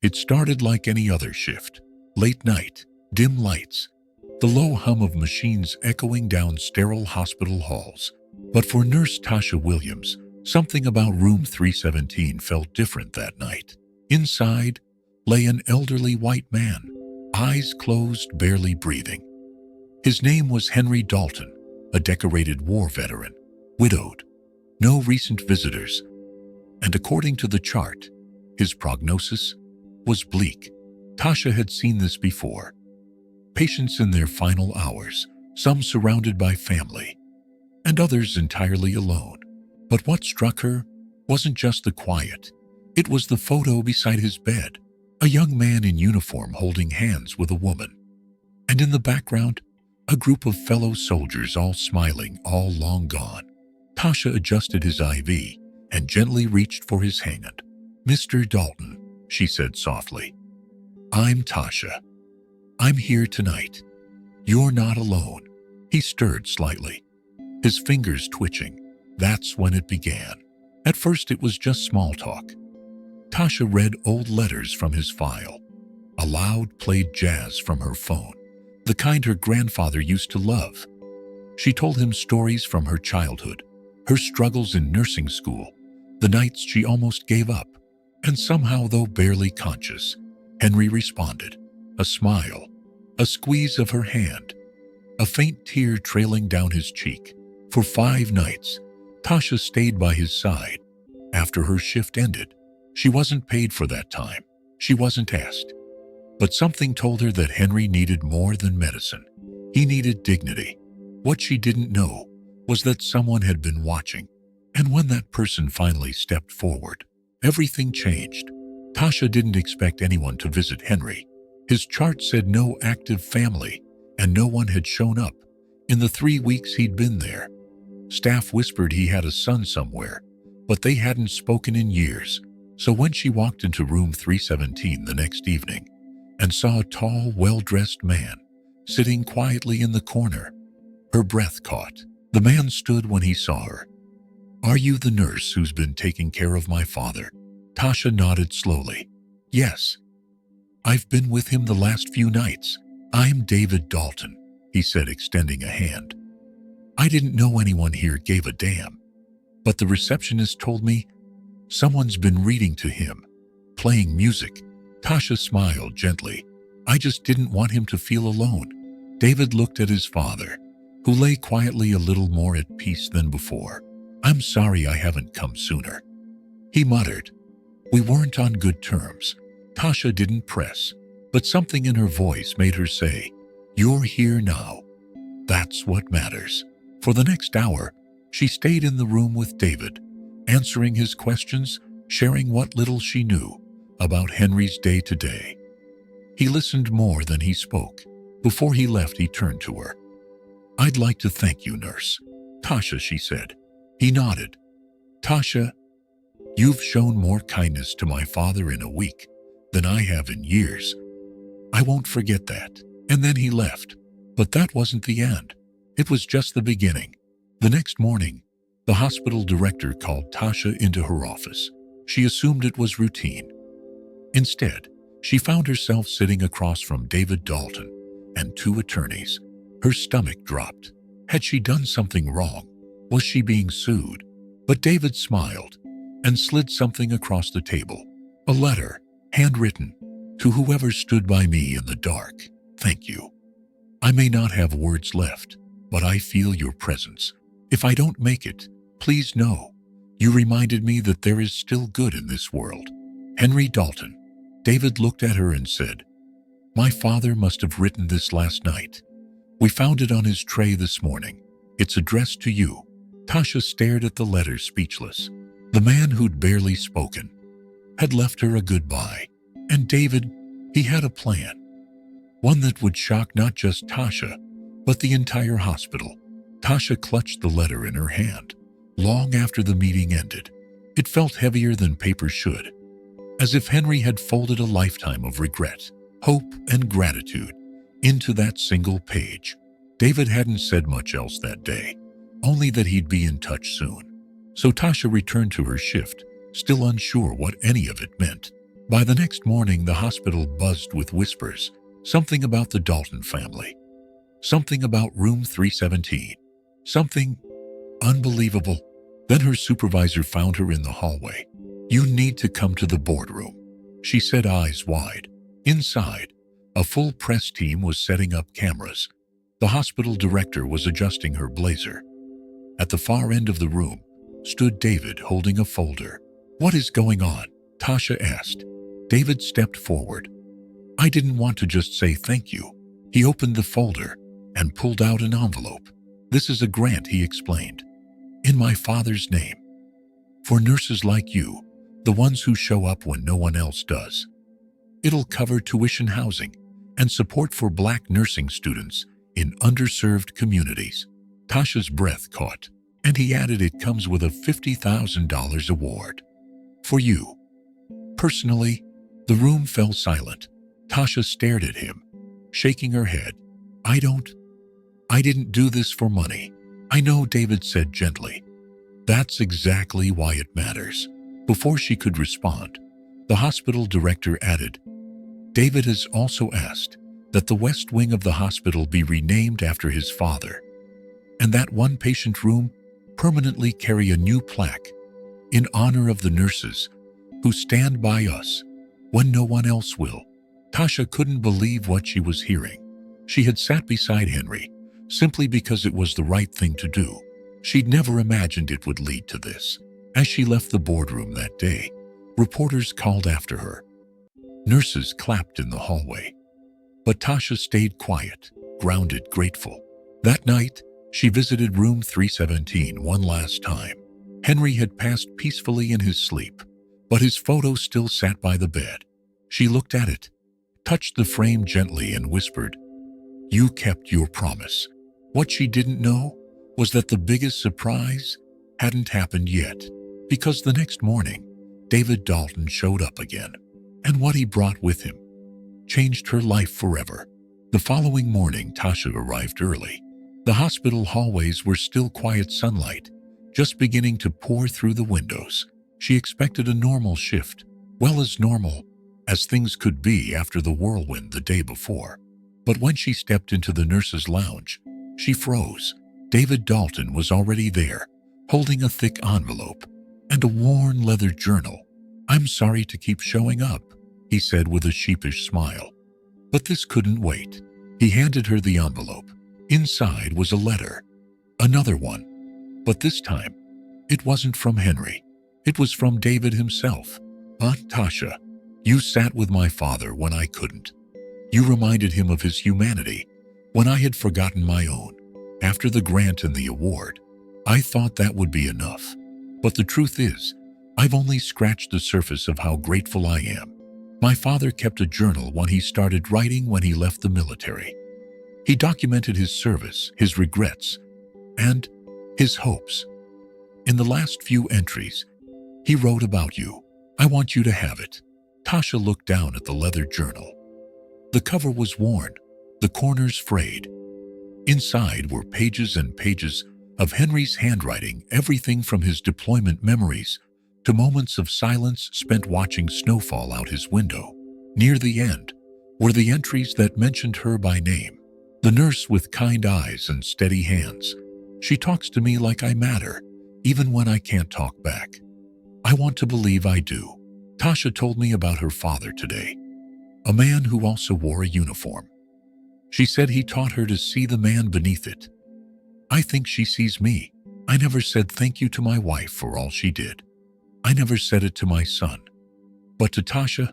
It started like any other shift. Late night, dim lights, the low hum of machines echoing down sterile hospital halls. But for Nurse Tasha Williams, something about room 317 felt different that night. Inside lay an elderly white man, eyes closed, barely breathing. His name was Henry Dalton, a decorated war veteran, widowed, no recent visitors, and according to the chart, his prognosis was bleak. Tasha had seen this before. Patients in their final hours, some surrounded by family, and others entirely alone. But what struck her wasn't just the quiet. It was the photo beside his bed, a young man in uniform holding hands with a woman. And in the background, a group of fellow soldiers, all smiling, all long gone. Tasha adjusted his IV and gently reached for his hand. "Mr. Dalton," she said softly. "I'm Tasha. I'm here tonight. You're not alone." He stirred slightly, his fingers twitching. That's when it began. At first it was just small talk. Tasha read old letters from his file. Aloud played jazz from her phone, the kind her grandfather used to love. She told him stories from her childhood, her struggles in nursing school, the nights she almost gave up. And somehow, though barely conscious, Henry responded. A smile, a squeeze of her hand, a faint tear trailing down his cheek. For 5 nights, Tasha stayed by his side. After her shift ended, she wasn't paid for that time. She wasn't asked. But something told her that Henry needed more than medicine. He needed dignity. What she didn't know was that someone had been watching. And when that person finally stepped forward, everything changed. Tasha didn't expect anyone to visit Henry. His chart said no active family, and no one had shown up in the 3 weeks he'd been there. Staff whispered he had a son somewhere, but they hadn't spoken in years. So when she walked into room 317 the next evening and saw a tall, well-dressed man sitting quietly in the corner, her breath caught. The man stood when he saw her. "Are you the nurse who's been taking care of my father?" Tasha nodded slowly. "Yes. I've been with him the last few nights. I'm David Dalton," he said, extending a hand. "I didn't know anyone here gave a damn, but the receptionist told me someone's been reading to him, playing music." Tasha smiled gently. "I just didn't want him to feel alone." David looked at his father, who lay quietly, a little more at peace than before. "I'm sorry I haven't come sooner," he muttered. "We weren't on good terms." Tasha didn't press, but something in her voice made her say, "You're here now. That's what matters." For the next hour, she stayed in the room with David, answering his questions, sharing what little she knew about Henry's day-to-day. He listened more than he spoke. Before he left, he turned to her. "I'd like to thank you, nurse." "Tasha," she said. He nodded. "Tasha, you've shown more kindness to my father in a week than I have in years. I won't forget that." And then he left. But that wasn't the end. It was just the beginning. The next morning, the hospital director called Tasha into her office. She assumed it was routine. Instead, she found herself sitting across from David Dalton and 2 attorneys. Her stomach dropped. Had she done something wrong? Was she being sued? But David smiled and slid something across the table. A letter, handwritten, "To whoever stood by me in the dark, thank you. I may not have words left, but I feel your presence. If I don't make it, please know you reminded me that there is still good in this world. Henry Dalton." David looked at her and said, "My father must have written this last night. We found it on his tray this morning. It's addressed to you." Tasha stared at the letter, speechless. The man who'd barely spoken had left her a goodbye. And David, he had a plan. One that would shock not just Tasha, but the entire hospital. Tasha clutched the letter in her hand. Long after the meeting ended, it felt heavier than paper should, as if Henry had folded a lifetime of regret, hope, and gratitude into that single page. David hadn't said much else that day, only that he'd be in touch soon. So Tasha returned to her shift, still unsure what any of it meant. By the next morning, the hospital buzzed with whispers, something about the Dalton family, something about room 317, something unbelievable. Then her supervisor found her in the hallway. "You need to come to the boardroom," she said, eyes wide. Inside, a full press team was setting up cameras. The hospital director was adjusting her blazer. At the far end of the room stood David holding a folder. "What is going on?" Tasha asked. David stepped forward. "I didn't want to just say thank you." He opened the folder and pulled out an envelope. "This is a grant," he explained, "in my father's name. For nurses like you, the ones who show up when no one else does. It'll cover tuition, housing, and support for Black nursing students in underserved communities." Tasha's breath caught, and he added, "It comes with a $50,000 award. For you." Personally, the room fell silent. Tasha stared at him, shaking her head. I didn't do this for money." "I know," David said gently. "That's exactly why it matters." Before she could respond, the hospital director added, "David has also asked that the west wing of the hospital be renamed after his father, and that one patient room permanently carry a new plaque in honor of the nurses who stand by us when no one else will." Tasha couldn't believe what she was hearing. She had sat beside Henry simply because it was the right thing to do. She'd never imagined it would lead to this. As she left the boardroom that day, reporters called after her. Nurses clapped in the hallway. But Tasha stayed quiet, grounded, grateful. That night, she visited room 317 one last time. Henry had passed peacefully in his sleep, but his photo still sat by the bed. She looked at it, touched the frame gently, and whispered, "You kept your promise." What she didn't know was that the biggest surprise hadn't happened yet, because the next morning, David Dalton showed up again, and what he brought with him changed her life forever. The following morning, Tasha arrived early. The hospital hallways were still quiet, sunlight just beginning to pour through the windows. She expected a normal shift, well, as normal as things could be after the whirlwind the day before. But when she stepped into the nurse's lounge, she froze. David Dalton was already there, holding a thick envelope and a worn leather journal. "I'm sorry to keep showing up," he said with a sheepish smile, "but this couldn't wait." He handed her the envelope. Inside was a letter, another one, but this time it wasn't from Henry. It was from David himself. "Aunt Tasha, you sat with my father when I couldn't. You reminded him of his humanity when I had forgotten my own. After the grant and the award, I thought that would be enough. But the truth is, I've only scratched the surface of how grateful I am. My father kept a journal when he started writing when he left the military. He documented his service, his regrets, and his hopes. In the last few entries, he wrote about you. I want you to have it." Tasha looked down at the leather journal. The cover was worn, the corners frayed. Inside were pages and pages of Henry's handwriting, everything from his deployment memories to moments of silence spent watching snowfall out his window. Near the end were the entries that mentioned her by name. "The nurse with kind eyes and steady hands. She talks to me like I matter, even when I can't talk back. I want to believe I do." Tasha told me about her father today, a man who also wore a uniform. She said he taught her to see the man beneath it. I think she sees me. I never said thank you to my wife for all she did. I never said it to my son. But to Tasha,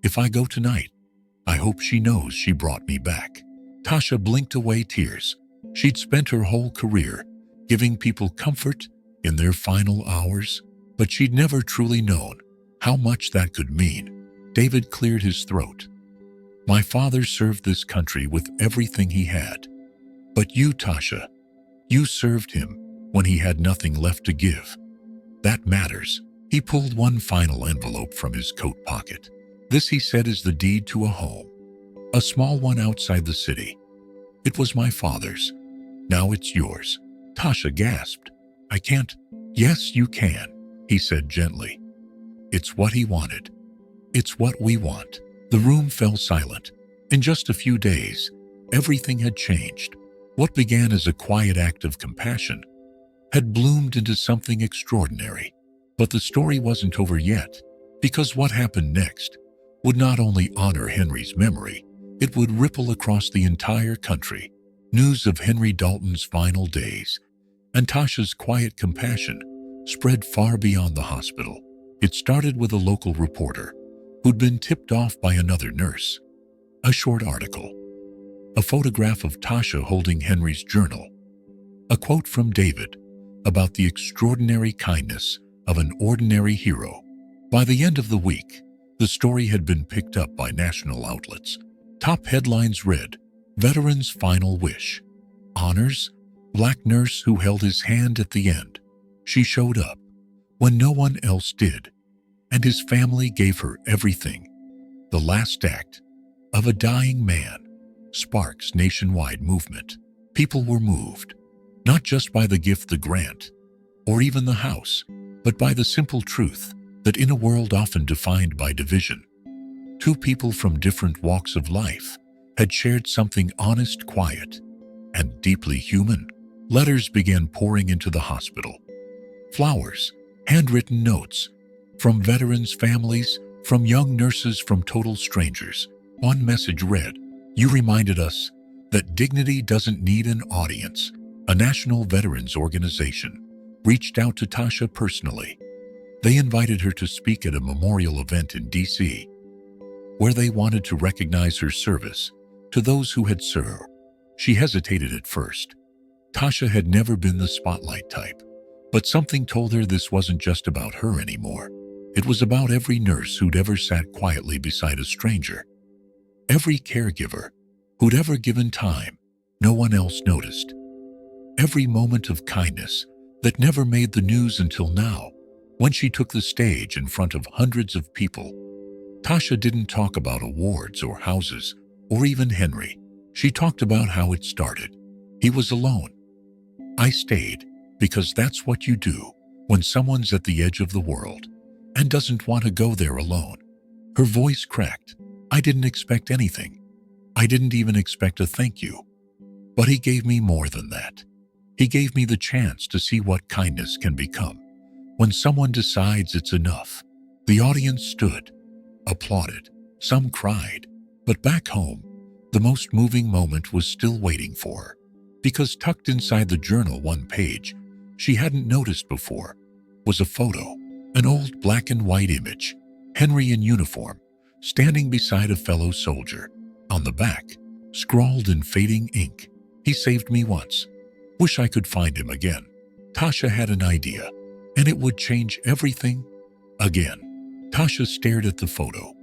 if I go tonight, I hope she knows she brought me back. Tasha blinked away tears. She'd spent her whole career giving people comfort in their final hours, but she'd never truly known how much that could mean. David cleared his throat. "My father served this country with everything he had. But you, Tasha, you served him when he had nothing left to give. That matters." He pulled one final envelope from his coat pocket. "This," he said, "is the deed to a home. A small one outside the city. It was my father's. Now it's yours." Tasha gasped. "I can't." "Yes, you can," he said gently. "It's what he wanted. It's what we want." The room fell silent. In just a few days, everything had changed. What began as a quiet act of compassion had bloomed into something extraordinary. But the story wasn't over yet, because what happened next would not only honor Henry's memory, it would ripple across the entire country. News of Henry Dalton's final days and Tasha's quiet compassion spread far beyond the hospital. It started with a local reporter who'd been tipped off by another nurse. A short article, a photograph of Tasha holding Henry's journal, a quote from David about the extraordinary kindness of an ordinary hero. By the end of the week, the story had been picked up by national outlets. Top headlines read, "Veteran's Final Wish. Honors Black nurse who held his hand at the end. She showed up when no one else did, and his family gave her everything. The last act of a dying man sparks nationwide movement." People were moved, not just by the gift, the grant, or even the house, but by the simple truth that in a world often defined by division, two people from different walks of life had shared something honest, quiet, and deeply human. Letters began pouring into the hospital. Flowers, handwritten notes, from veterans' families, from young nurses, from total strangers. One message read, "You reminded us that dignity doesn't need an audience." A national veterans organization reached out to Tasha personally. They invited her to speak at a memorial event in D.C., where they wanted to recognize her service to those who had served. She hesitated at first. Tasha had never been the spotlight type, but something told her this wasn't just about her anymore. It was about every nurse who'd ever sat quietly beside a stranger, every caregiver who'd ever given time no one else noticed, every moment of kindness that never made the news until now, when she took the stage in front of hundreds of people. Tasha didn't talk about awards or houses or even Henry. She talked about how it started. He was alone. "I stayed because that's what you do when someone's at the edge of the world and doesn't want to go there alone." Her voice cracked. "I didn't expect anything. I didn't even expect a thank you. But he gave me more than that. He gave me the chance to see what kindness can become when someone decides it's enough." The audience stood, applauded, some cried. But back home, the most moving moment was still waiting for her. Because tucked inside the journal, one page she hadn't noticed before, was a photo, an old black and white image, Henry in uniform, standing beside a fellow soldier. On the back, scrawled in fading ink, "He saved me once. Wish I could find him again." Tasha had an idea, and it would change everything. Again, Tasha stared at the photo.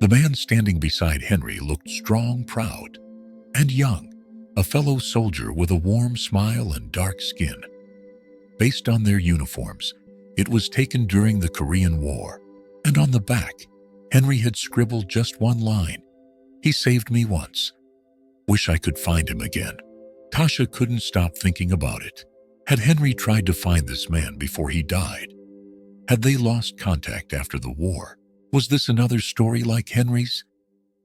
The man standing beside Henry looked strong, proud, and young, a fellow soldier with a warm smile and dark skin. Based on their uniforms, it was taken during the Korean War, and on the back, Henry had scribbled just one line, "He saved me once. Wish I could find him again." Tasha couldn't stop thinking about it. Had Henry tried to find this man before he died? Had they lost contact after the war? Was this another story like Henry's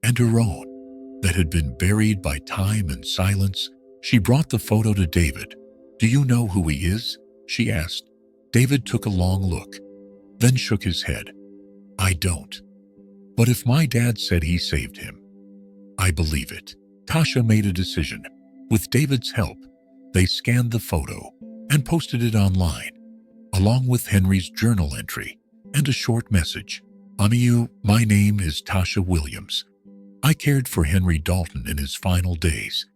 and her own that had been buried by time and silence? She brought the photo to David. "Do you know who he is?" she asked. David took a long look, then shook his head. "I don't. But if my dad said he saved him, I believe it." Tasha made a decision. With David's help, they scanned the photo and posted it online, along with Henry's journal entry and a short message. "Amiyu, my name is Tasha Williams. I cared for Henry Dalton in his final days.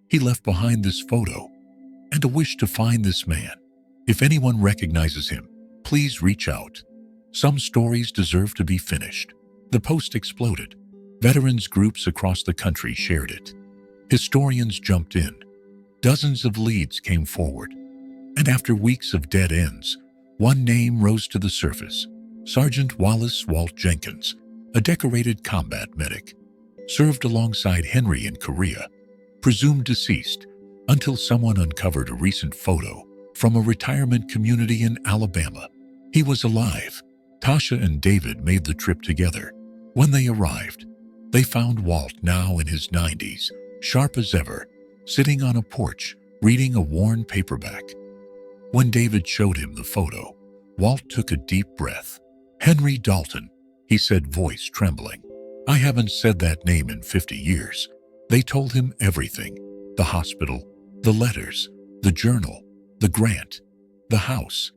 He left behind this photo and a wish to find this man. If anyone recognizes him, please reach out. Some stories deserve to be finished." The post exploded. Veterans groups across the country shared it. Historians jumped in. Dozens of leads came forward. And after weeks of dead ends, one name rose to the surface: Sergeant Wallace Walt Jenkins, a decorated combat medic, served alongside Henry in Korea, presumed deceased until someone uncovered a recent photo from a retirement community in Alabama. He was alive. Tasha and David made the trip together. When they arrived, they found Walt, now in his 90s, sharp as ever, sitting on a porch, reading a worn paperback. When David showed him the photo, Walt took a deep breath. "Henry Dalton," he said, voice trembling. "I haven't said that name in 50 years. They told him everything. The hospital, the letters, the journal, the grant, the house.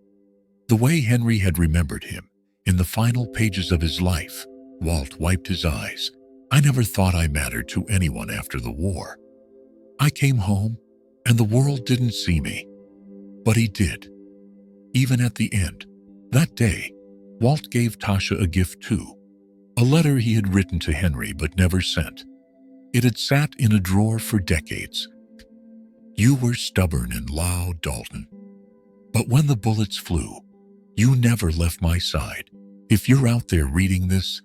The way Henry had remembered him, in the final pages of his life." Walt wiped his eyes. "I never thought I mattered to anyone after the war. I came home, and the world didn't see me. But he did. Even at the end, that day, Walt gave Tasha a gift too. A letter he had written to Henry but never sent. It had sat in a drawer for decades. "You were stubborn and loud, Dalton. But when the bullets flew, you never left my side. If you're out there reading this,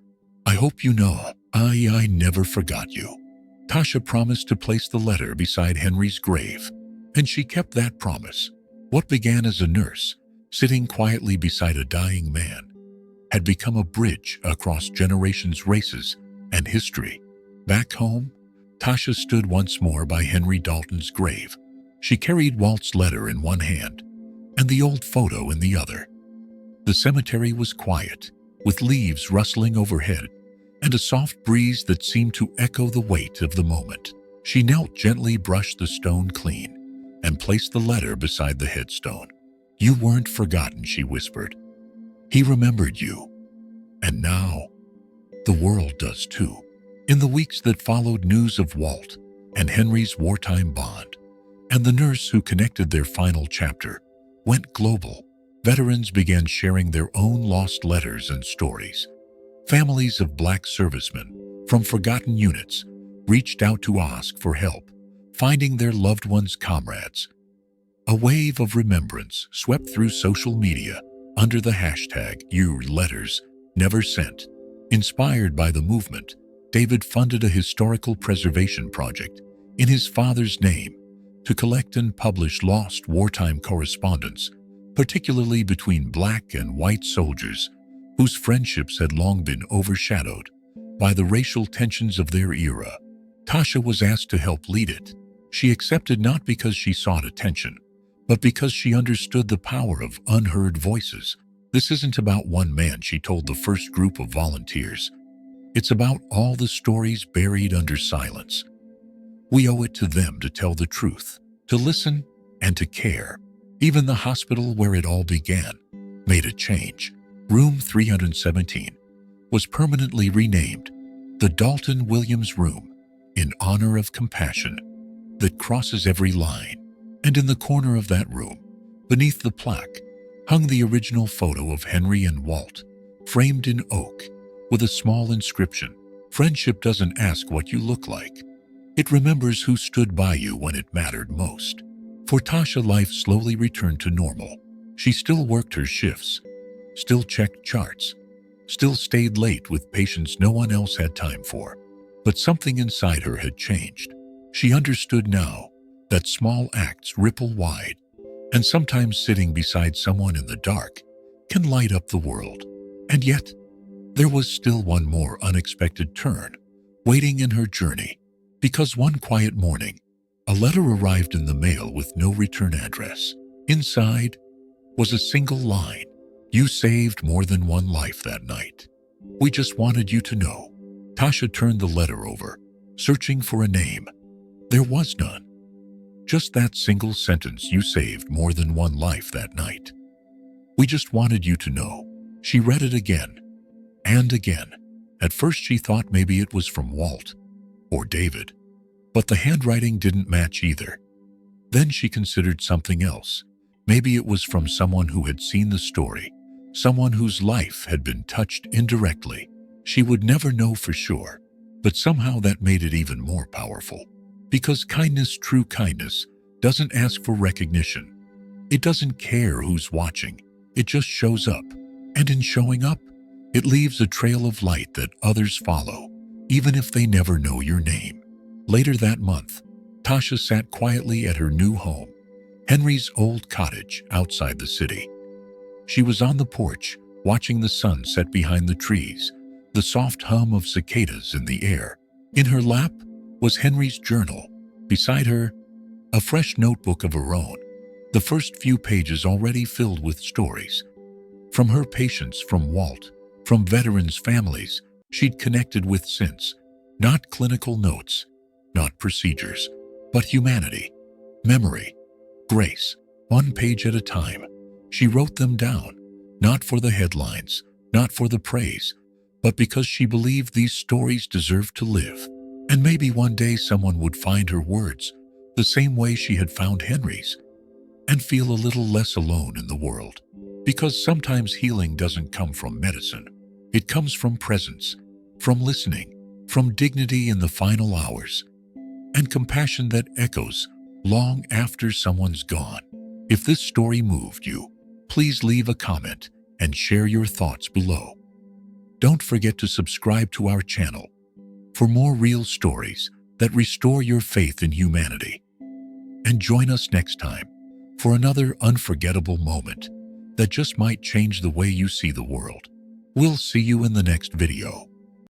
I hope you know I never forgot you." Tasha promised to place the letter beside Henry's grave, and she kept that promise. What began as a nurse, sitting quietly beside a dying man, had become a bridge across generations, races, and history. Back home, Tasha stood once more by Henry Dalton's grave. She carried Walt's letter in one hand and the old photo in the other. The cemetery was quiet, with leaves rustling overhead and a soft breeze that seemed to echo the weight of the moment. She knelt, gently brushed the stone clean, and placed the letter beside the headstone. "You weren't forgotten," she whispered. "He remembered you. And now, the world does too." In the weeks that followed, news of Walt and Henry's wartime bond, and the nurse who connected their final chapter, went global. Veterans began sharing their own lost letters and stories. Families of Black servicemen from forgotten units reached out to ask for help, finding their loved ones' comrades. A wave of remembrance swept through social media under the hashtag #YourLettersNeverSent. Inspired by the movement, David funded a historical preservation project in his father's name to collect and publish lost wartime correspondence, particularly between Black and white soldiers whose friendships had long been overshadowed by the racial tensions of their era. Tasha was asked to help lead it. She accepted, not because she sought attention, but because she understood the power of unheard voices. "This isn't about one man," she told the first group of volunteers. "It's about all the stories buried under silence. We owe it to them to tell the truth, to listen, and to care." Even the hospital where it all began made a change. Room 317 was permanently renamed the Dalton Williams Room, in honor of compassion that crosses every line. And in the corner of that room, beneath the plaque, hung the original photo of Henry and Walt, framed in oak, with a small inscription: "Friendship doesn't ask what you look like. It remembers who stood by you when it mattered most." For Tasha, life slowly returned to normal. She still worked her shifts, still checked charts, still stayed late with patients no one else had time for. But something inside her had changed. She understood now that small acts ripple wide, and sometimes sitting beside someone in the dark can light up the world. And yet, there was still one more unexpected turn waiting in her journey, because one quiet morning, a letter arrived in the mail with no return address. Inside was a single line: "You saved more than one life that night. We just wanted you to know." Tasha turned the letter over, searching for a name. There was none. Just that single sentence: "You saved more than one life that night. We just wanted you to know." She read it again and again. At first she thought maybe it was from Walt or David, but the handwriting didn't match either. Then she considered something else. Maybe it was from someone who had seen the story, someone whose life had been touched indirectly. She would never know for sure, but somehow that made it even more powerful. Because kindness, true kindness, doesn't ask for recognition. It doesn't care who's watching. It just shows up. And in showing up, it leaves a trail of light that others follow, even if they never know your name. Later that month, Tasha sat quietly at her new home, Henry's old cottage outside the city. She was on the porch, watching the sun set behind the trees, the soft hum of cicadas in the air. In her lap was Henry's journal. Beside her, a fresh notebook of her own, the first few pages already filled with stories. From her patients, from Walt, from veterans' families she'd connected with since. Not clinical notes, not procedures, but humanity, memory, grace. One page at a time, she wrote them down, not for the headlines, not for the praise, but because she believed these stories deserved to live. And maybe one day someone would find her words the same way she had found Henry's, and feel a little less alone in the world. Because sometimes healing doesn't come from medicine. It comes from presence, from listening, from dignity in the final hours, and compassion that echoes long after someone's gone. If this story moved you, please leave a comment and share your thoughts below. Don't forget to subscribe to our channel for more real stories that restore your faith in humanity. And join us next time for another unforgettable moment that just might change the way you see the world. We'll see you in the next video.